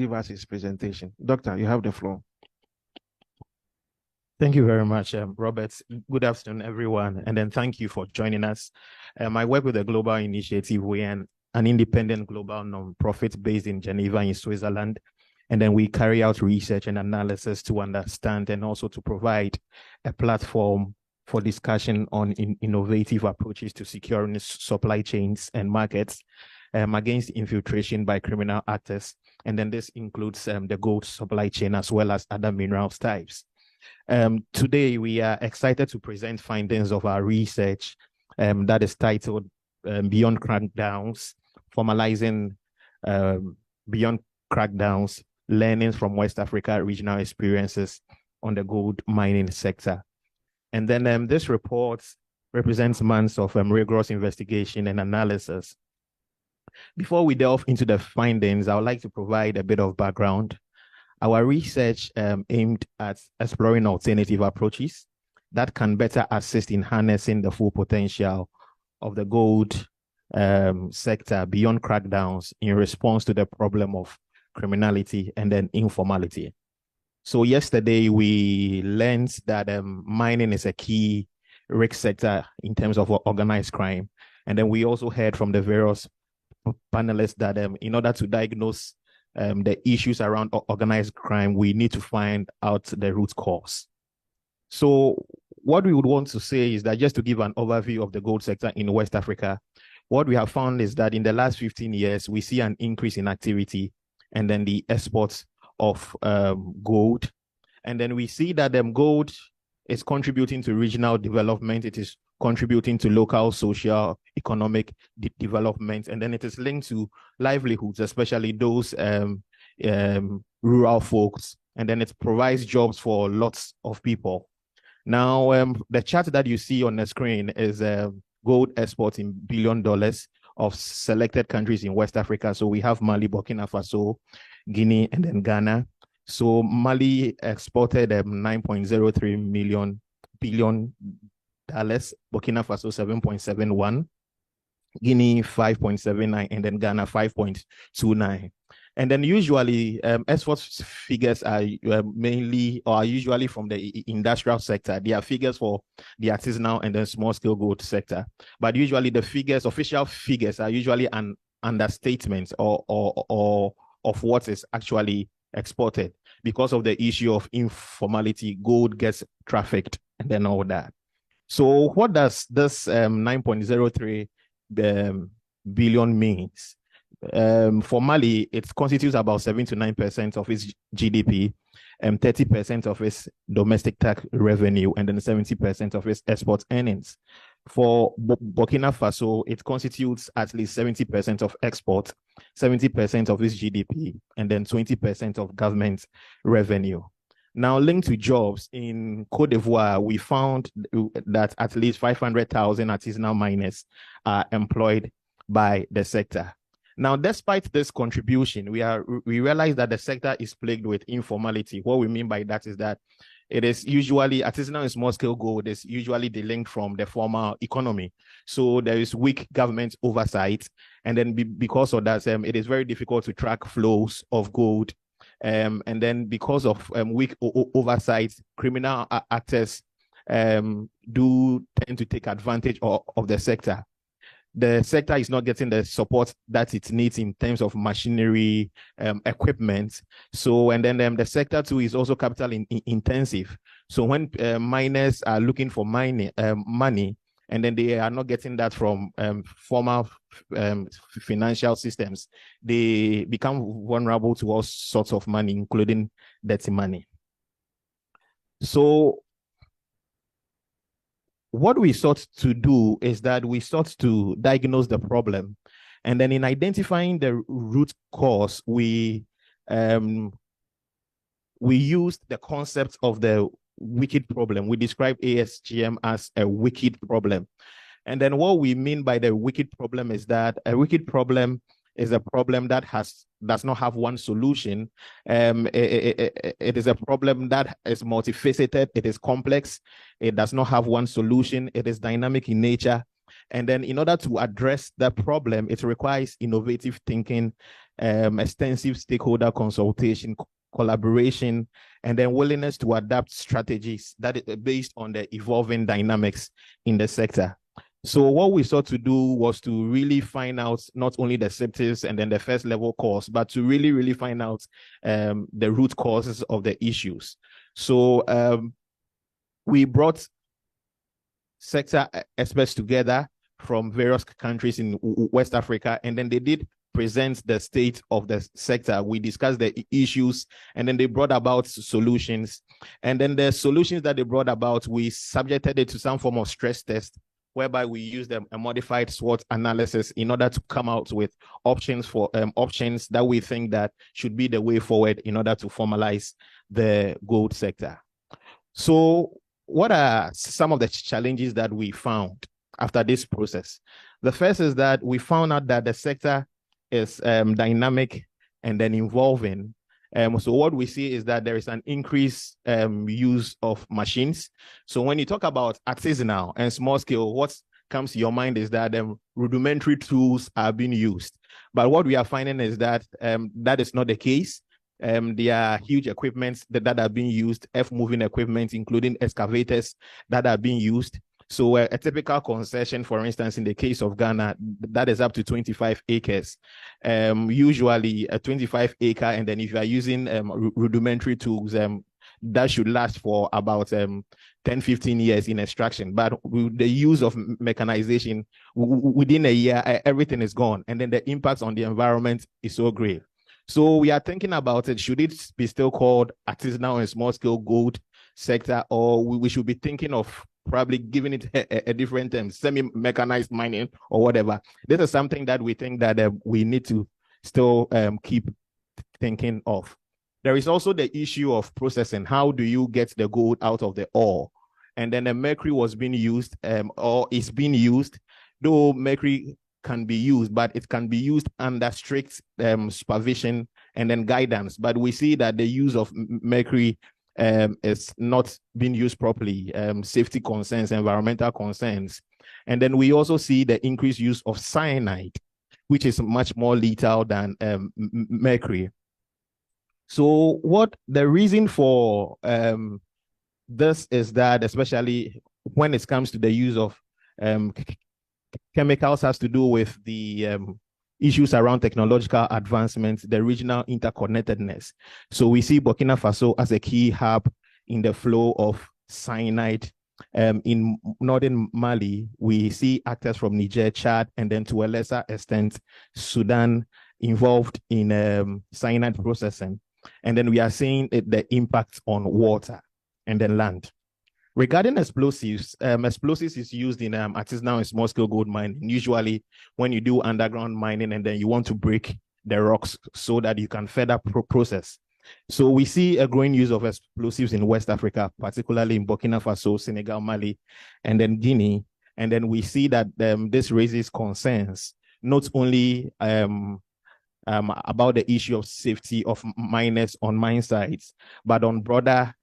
give us his presentation. Doctor, you have the floor. Thank you very much, Robert. Good afternoon, everyone. And then thank you for joining us. I work with a global initiative. We're an independent global nonprofit based in Geneva in Switzerland. And then we carry out research and analysis to understand and also to provide a platform for discussion on innovative approaches to securing supply chains and markets against infiltration by criminal actors. And then this includes the gold supply chain as well as other minerals types. Today, we are excited to present findings of our research that is titled Beyond Crackdowns, Formalising Beyond Crackdowns, Learnings from West Africa Regional Experiences on the Gold Mining Sector. And then this report represents months of rigorous investigation and analysis. Before we delve into the findings, I would like to provide a bit of background. Our research aimed at exploring alternative approaches that can better assist in harnessing the full potential of the gold sector beyond crackdowns in response to the problem of criminality and then informality. So yesterday we learned that mining is a key risk sector in terms of organized crime. And then we also heard from the various panelists that in order to diagnose the issues around organized crime, we need to find out the root cause. So what we would want to say is that, just to give an overview of the gold sector in West Africa, what we have found is that in the last 15 years, we see an increase in activity and then the exports of gold. And then we see that gold is contributing to regional development. It is contributing to local social economic development, and then it is linked to livelihoods, especially those rural folks, and then it provides jobs for lots of people. Now, the chart that you see on the screen is gold exports in $1 billion of selected countries in West Africa. So we have Mali, Burkina Faso, Guinea, and then Ghana. So Mali exported $9.03 billion, Burkina Faso 7.71, Guinea 5.79, and then Ghana 5.29. And then usually export figures are mainly or are usually from the industrial sector. They are figures for the artisanal and then small scale gold sector. But usually the figures, official figures, are usually an understatement or of what is actually exported. Because of the issue of informality, gold gets trafficked and then all that. So what does this 9.03 billion means? For Mali, it constitutes about 7 to 9% of its GDP, 30% of its domestic tax revenue, and then 70% of its export earnings. For Burkina Faso, it constitutes at least 70% of export, 70% of its GDP, and then 20% of government revenue. Now, linked to jobs, in Cote d'Ivoire, we found that at least 500,000 artisanal miners are employed by the sector. Now, despite this contribution, we realize that the sector is plagued with informality. What we mean by that is that it is usually artisanal and small scale gold is usually delinked from the formal economy. So there is weak government oversight. And then because of that, it is very difficult to track flows of gold. And then because of weak oversight, criminal actors do tend to take advantage of the sector. The sector is not getting the support that it needs in terms of machinery, equipment. So, and then the sector too is also capital intensive. So when miners are looking for money, and then they are not getting that from formal financial systems, they become vulnerable to all sorts of money, including dirty money. So what we sought to do is that we sought to diagnose the problem. And then in identifying the root cause, we used the concept of the wicked problem. We describe ASGM as a wicked problem. And then what we mean by the wicked problem is that a wicked problem is a problem that does not have one solution. It is a problem that is multifaceted. It is complex. It does not have one solution. It is dynamic in nature. And then in order to address that problem, it requires innovative thinking, extensive stakeholder consultation, collaboration, and then willingness to adapt strategies that is based on the evolving dynamics in the sector. So what we sought to do was to really find out not only the symptoms and then the first level cause, but to really find out the root causes of the issues. So we brought sector experts together from various countries in West Africa, and then they did present the state of the sector. We discussed the issues, and then they brought about solutions. And then the solutions that they brought about, we subjected it to some form of stress test, whereby we used a modified SWOT analysis in order to come out with options for options that we think that should be the way forward in order to formalize the gold sector. So what are some of the challenges that we found after this process? The first is that we found out that the sector is dynamic and then evolving. So what we see is that there is an increased use of machines. So when you talk about artisanal and small scale, what comes to your mind is that rudimentary tools are being used. But what we are finding is that that is not the case. There are huge equipments that are being used, moving equipment, including excavators that are being used. So a typical concession, for instance, in the case of Ghana, that is up to 25 acres. Usually a 25 acre, and then if you are using rudimentary tools, that should last for about 10, 15 years in extraction. But with the use of mechanization, within a year, everything is gone. And then the impact on the environment is so great. So we are thinking about it. Should it be still called artisanal and small scale gold sector, or we should be thinking of probably giving it a different term, semi-mechanized mining or whatever? This is something that we think that we need to still keep thinking of. There is also the issue of processing. How do you get the gold out of the ore? And then the mercury was being used or is being used, though mercury can be used, but it can be used under strict supervision and then guidance. But we see that the use of mercury is not being used properly, safety concerns, environmental concerns. And then we also see the increased use of cyanide, which is much more lethal than mercury. So what the reason for this is that, especially when it comes to the use of chemicals, has to do with the issues around technological advancements, the regional interconnectedness. So we see Burkina Faso as a key hub in the flow of cyanide. In northern Mali, we see actors from Niger, Chad, and then to a lesser extent, Sudan involved in cyanide processing. And then we are seeing the impact on water and then land. Regarding explosives, explosives is used in artisanal and small-scale gold mining. Usually when you do underground mining and then you want to break the rocks so that you can further process. So we see a growing use of explosives in West Africa, particularly in Burkina Faso, Senegal, Mali, and then Guinea. And then we see that this raises concerns, not only about the issue of safety of miners on mine sites, but on broader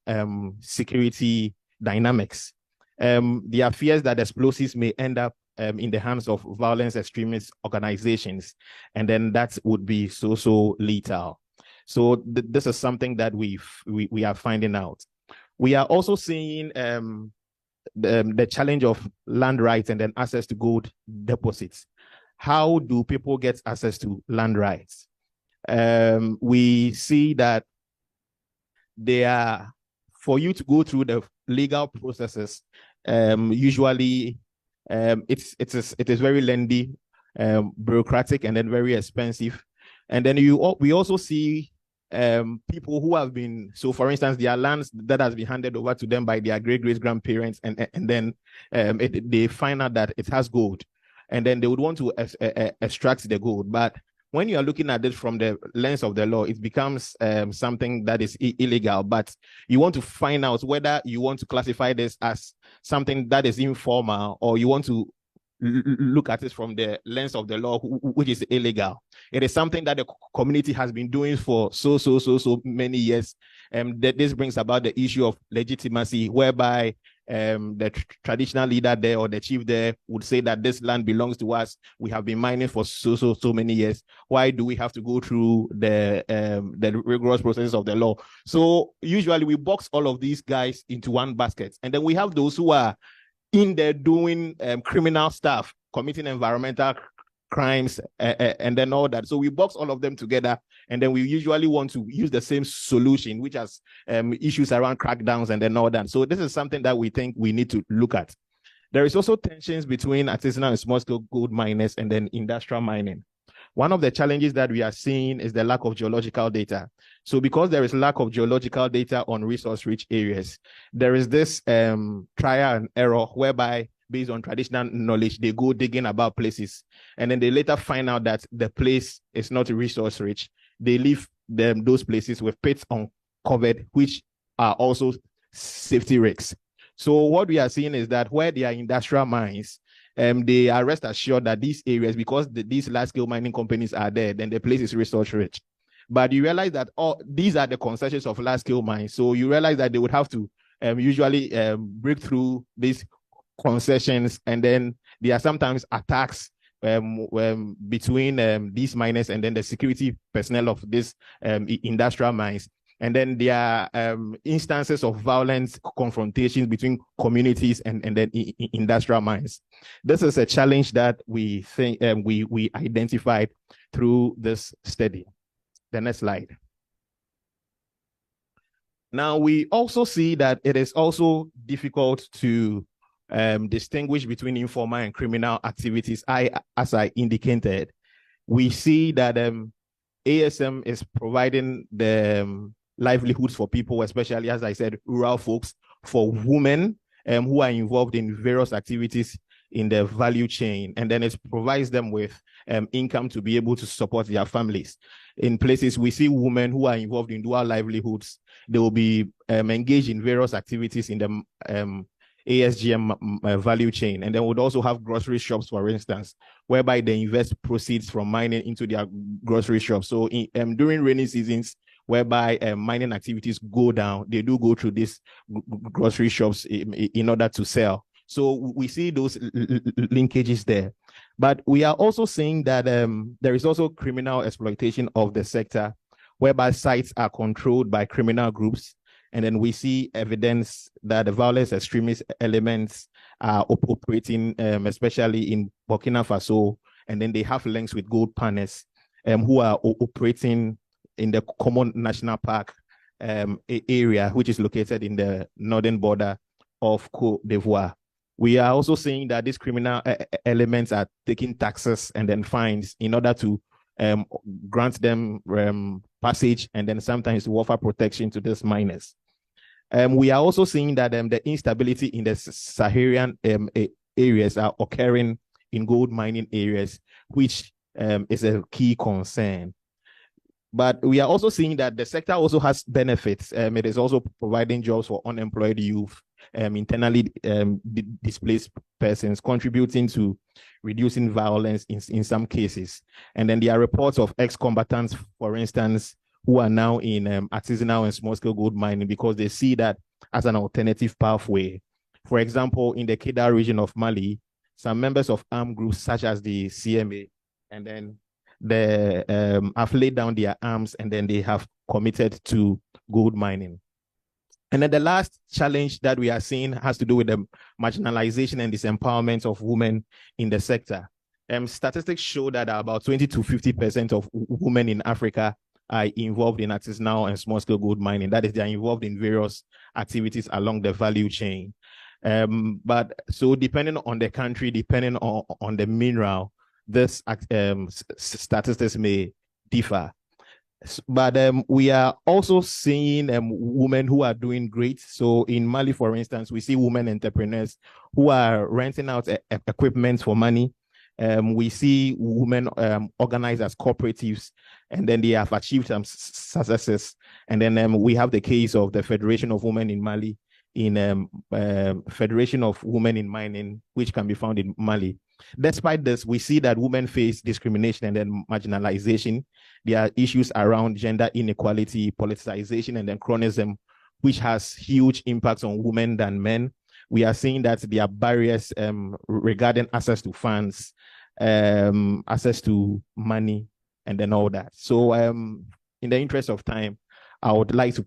security dynamics. There are fears that explosives may end up in the hands of violence extremist organizations, and then that would be so lethal. So this is something that we are finding out. We are also seeing the challenge of land rights and then access to gold deposits. How do people get access to land rights? We see that for you to go through the legal processes, usually it is very lengthy, bureaucratic, and then very expensive. And then we also see people who have been, so for instance, there are lands that has been handed over to them by their great-great-grandparents, and then they find out that it has gold, and then they would want to extract the gold. But when you are looking at it from the lens of the law, it becomes something that is illegal. But you want to find out whether you want to classify this as something that is informal, or you want to look at it from the lens of the law, which is illegal. It is something that the community has been doing for so many years. That this brings about the issue of legitimacy, whereby the traditional leader there or the chief there would say that this land belongs to us. We have been mining for so many years. Why do we have to go through the rigorous processes of the law? So usually we box all of these guys into one basket, and then we have those who are in there doing criminal stuff, committing environmental crimes, and then all that. So we box all of them together, and then we usually want to use the same solution, which has issues around crackdowns and then all that. So this is something that we think we need to look at. There is also tensions between artisanal and small-scale gold miners and then industrial mining. One of the challenges that we are seeing is the lack of geological data. So because there is lack of geological data on resource-rich areas, there is this trial and error whereby, based on traditional knowledge, they go digging about places, and then they later find out that the place is not resource rich. They leave those places with pits uncovered, which are also safety risks. So what we are seeing is that where there are industrial mines, they are rest assured that these areas, because these large-scale mining companies are there, then the place is resource rich. But you realize that these are the concessions of large-scale mines. So you realize that they would have to usually break through these concessions, and then there are sometimes attacks between these miners and then the security personnel of these industrial mines. And then there are instances of violent confrontations between communities and then industrial mines. This is a challenge that we think we identified through this study. The next slide. Now, we also see that it is also difficult to distinguish between informal and criminal activities. As I indicated, we see that ASM is providing the livelihoods for people, especially, as I said, rural folks, for women who are involved in various activities in the value chain, and then it provides them with income to be able to support their families. In places we see women who are involved in dual livelihoods, they will be engaged in various activities in the ASGM value chain, and then would also have grocery shops, for instance, whereby they invest proceeds from mining into their grocery shops. So during rainy seasons, whereby mining activities go down, they do go through these grocery shops in order to sell. So we see those linkages there. But we are also seeing that there is also criminal exploitation of the sector, whereby sites are controlled by criminal groups. And then we see evidence that the violence extremist elements are operating, especially in Burkina Faso. And then they have links with gold partners who are operating in the Common National Park area, which is located in the northern border of Côte d'Ivoire. We are also seeing that these criminal elements are taking taxes and then fines in order to grant them passage and then sometimes offer protection to these miners. We are also seeing that the instability in the Saharan areas are occurring in gold mining areas, which is a key concern. But we are also seeing that the sector also has benefits. It is also providing jobs for unemployed youth, internally displaced persons, contributing to reducing violence in some cases. And then there are reports of ex-combatants, for instance, who are now in artisanal and small-scale gold mining because they see that as an alternative pathway. For example, in the Kidal region of Mali, some members of armed groups such as the CMA and then they have laid down their arms and then they have committed to gold mining. And then the last challenge that we are seeing has to do with the marginalization and disempowerment of women in the sector. Statistics show that about 20 to 50% of women in Africa are involved in artisanal and small-scale gold mining. That is, they are involved in various activities along the value chain. But so depending on the country, depending on the mineral, this statistics may differ. But we are also seeing women who are doing great. So in Mali, for instance, we see women entrepreneurs who are renting out equipment for money. We see women organized as cooperatives, and then they have achieved some successes. And then we have the case of the Federation of Women in Mali, in Federation of Women in Mining, which can be found in Mali. Despite this, we see that women face discrimination and then marginalization. There are issues around gender inequality, politicization, and then chronism, which has huge impacts on women than men. we are seeing that there are barriers regarding access to funds, access to money, and then all that. So in the interest of time, I would like to